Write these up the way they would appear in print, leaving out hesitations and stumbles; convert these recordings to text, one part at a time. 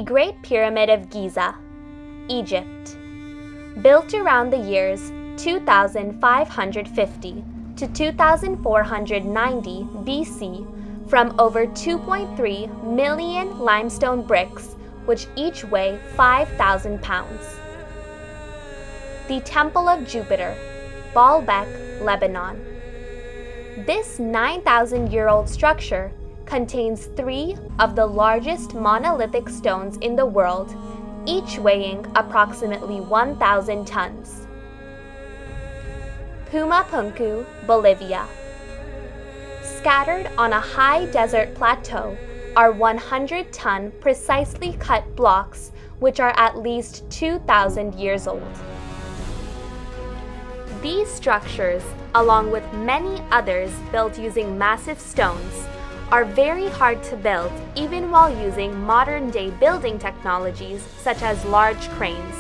Great Pyramid of Giza, Egypt. Built around the years 2550 to 2490 BC from over 2.3 million limestone bricks, which each weigh 5,000 pounds. The Temple of Jupiter, Baalbek, Lebanon. This 9,000-year-old structure contains 3 of the largest monolithic stones in the world, each weighing approximately 1,000 tons. Pumapunku, Bolivia. Scattered on a high desert plateau are 100-ton precisely cut blocks which are at least 2,000 years old. These structures, along with many others built using massive stones, are very hard to build even while using modern-day building technologies such as large cranes,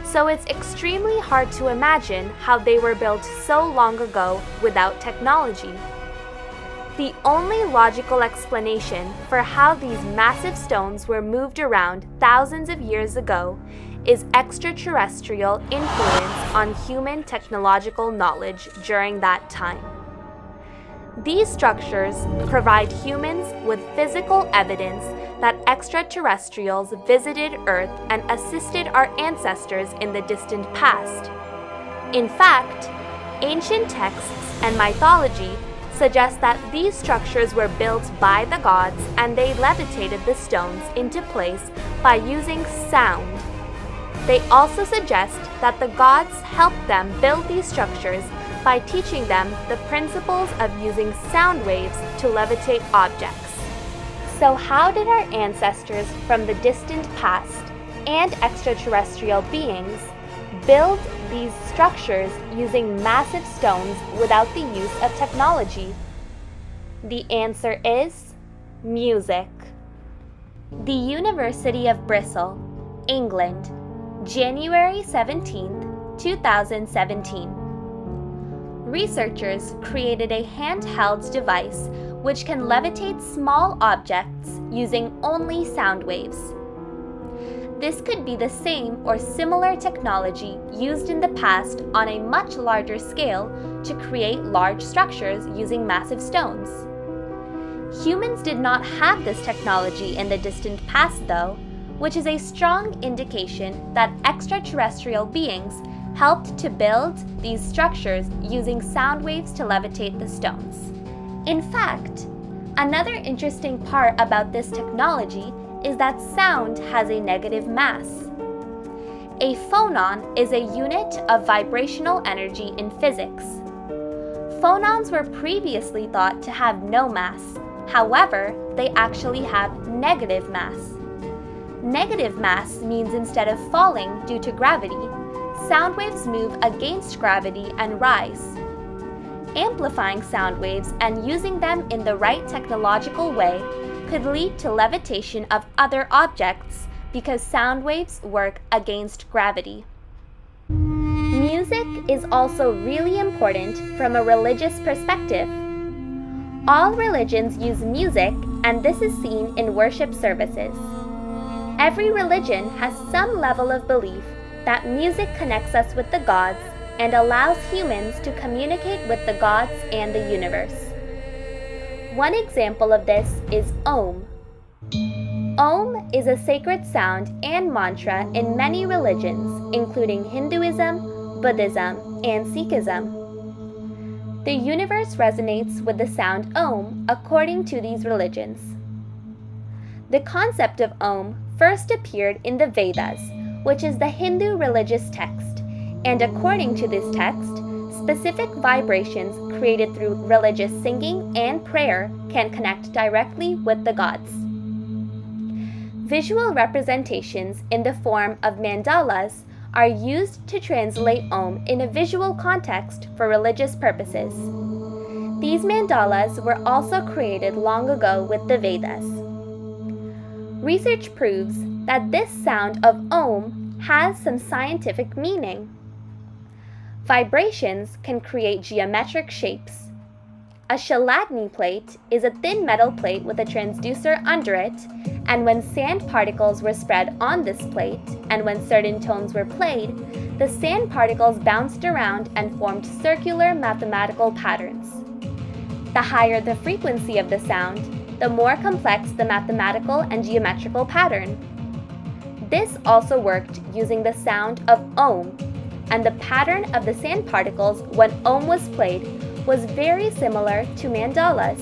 so it's extremely hard to imagine how they were built so long ago without technology. The only logical explanation for how these massive stones were moved around thousands of years ago is extraterrestrial influence on human technological knowledge during that time. These structures provide humans with physical evidence that extraterrestrials visited Earth and assisted our ancestors in the distant past. In fact, ancient texts and mythology suggest that these structures were built by the gods and they levitated the stones into place by using sound. They also suggest that the gods helped them build these structures by teaching them the principles of using sound waves to levitate objects. So how did our ancestors from the distant past and extraterrestrial beings build these structures using massive stones without the use of technology? The answer is music. The University of Bristol, England, January 17, 2017. Researchers created a handheld device which can levitate small objects using only sound waves. This could be the same or similar technology used in the past on a much larger scale to create large structures using massive stones. Humans did not have this technology in the distant past, though, which is a strong indication that extraterrestrial beings helped to build these structures using sound waves to levitate the stones. In fact, another interesting part about this technology is that sound has a negative mass. A phonon is a unit of vibrational energy in physics. Phonons were previously thought to have no mass. However, they actually have negative mass. Negative mass means instead of falling due to gravity, sound waves move against gravity and rise. Amplifying sound waves and using them in the right technological way could lead to levitation of other objects because sound waves work against gravity. Music is also really important from a religious perspective. All religions use music, and this is seen in worship services. Every religion has some level of belief that music connects us with the gods and allows humans to communicate with the gods and the universe. One example of this is Om. Om is a sacred sound and mantra in many religions, including Hinduism, Buddhism, and Sikhism. The universe resonates with the sound Om according to these religions. The concept of Om first appeared in the Vedas, which is the Hindu religious text, and according to this text, specific vibrations created through religious singing and prayer can connect directly with the gods. Visual representations in the form of mandalas are used to translate Om in a visual context for religious purposes. These mandalas were also created long ago with the Vedas. Research proves that this sound of Om has some scientific meaning. Vibrations can create geometric shapes. A Chladni plate is a thin metal plate with a transducer under it, and when sand particles were spread on this plate, and when certain tones were played, the sand particles bounced around and formed circular mathematical patterns. The higher the frequency of the sound, the more complex the mathematical and geometrical pattern. This also worked using the sound of Om, and the pattern of the sand particles when Om was played was very similar to mandalas.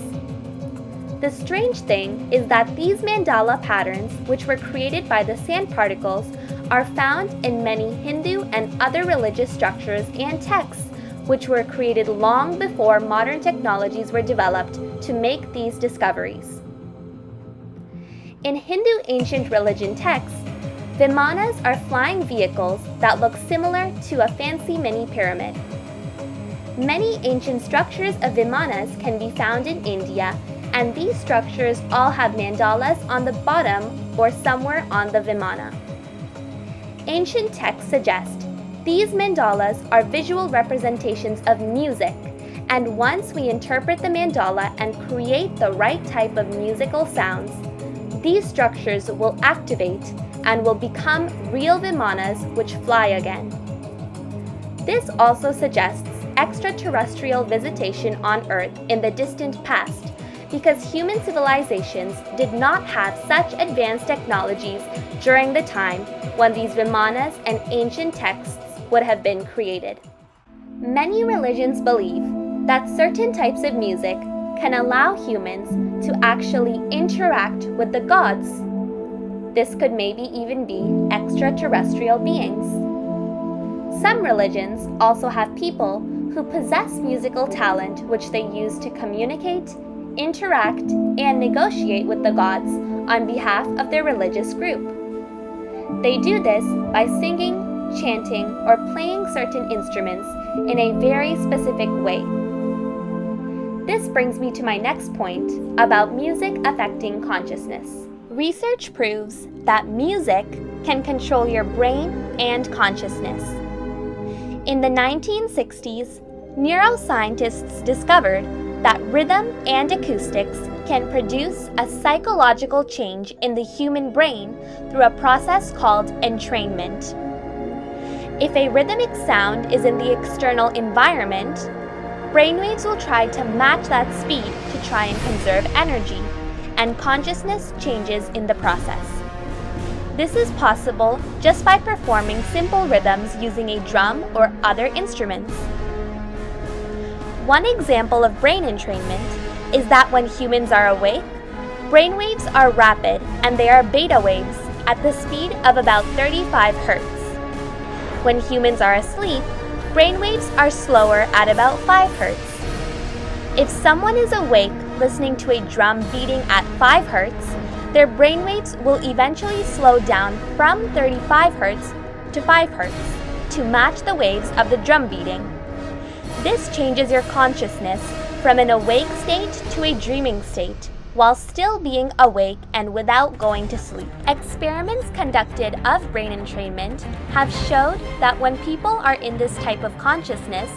The strange thing is that these mandala patterns, which were created by the sand particles, are found in many Hindu and other religious structures and texts, which were created long before modern technologies were developed to make these discoveries. In Hindu ancient religion texts, Vimanas are flying vehicles that look similar to a fancy mini pyramid. Many ancient structures of Vimanas can be found in India, and these structures all have mandalas on the bottom or somewhere on the Vimana. Ancient texts suggest these mandalas are visual representations of music, and once we interpret the mandala and create the right type of musical sounds, these structures will activate and will become real Vimanas which fly again. This also suggests extraterrestrial visitation on Earth in the distant past, because human civilizations did not have such advanced technologies during the time when these Vimanas and ancient texts would have been created. Many religions believe that certain types of music can allow humans to actually interact with the gods. This could maybe even be extraterrestrial beings. Some religions also have people who possess musical talent which they use to communicate, interact, and negotiate with the gods on behalf of their religious group. They do this by singing, chanting, or playing certain instruments in a very specific way. This brings me to my next point about music affecting consciousness. Research proves that music can control your brain and consciousness. In the 1960s, neuroscientists discovered that rhythm and acoustics can produce a psychological change in the human brain through a process called entrainment. If a rhythmic sound is in the external environment, brainwaves will try to match that speed to try and conserve energy, and consciousness changes in the process. This is possible just by performing simple rhythms using a drum or other instruments. One example of brain entrainment is that when humans are awake, brainwaves are rapid and they are beta waves at the speed of about 35 Hz. When humans are asleep, brainwaves are slower at about 5 Hz. If someone is awake listening to a drum beating at 5 Hz, their brainwaves will eventually slow down from 35 Hz to 5 Hz to match the waves of the drum beating. This changes your consciousness from an awake state to a dreaming state, while still being awake and without going to sleep. Experiments conducted of brain entrainment have showed that when people are in this type of consciousness,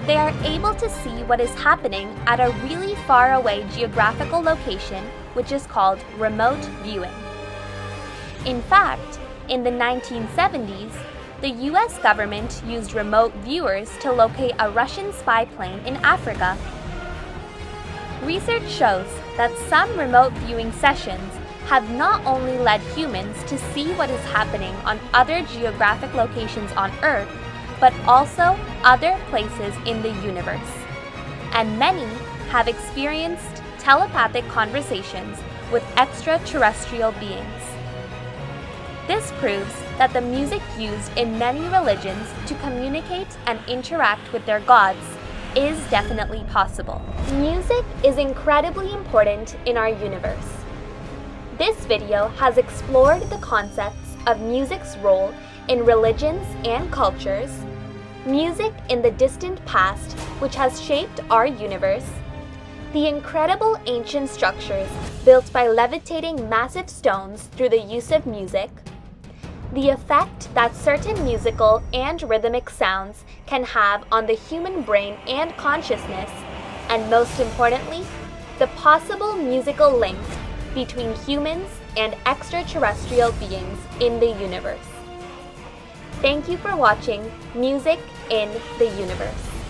they are able to see what is happening at a really far away geographical location, which is called remote viewing. In fact, in the 1970s, the US government used remote viewers to locate a Russian spy plane in Africa. Research shows that some remote viewing sessions have not only led humans to see what is happening on other geographic locations on Earth, but also other places in the universe. And many have experienced telepathic conversations with extraterrestrial beings. This proves that the music used in many religions to communicate and interact with their gods is definitely possible. Music is incredibly important in our universe. This video has explored the concepts of music's role in religions and cultures, music in the distant past which has shaped our universe, the incredible ancient structures built by levitating massive stones through the use of music, the effect that certain musical and rhythmic sounds can have on the human brain and consciousness, and most importantly, the possible musical link between humans and extraterrestrial beings in the universe. Thank you for watching Music in the Universe.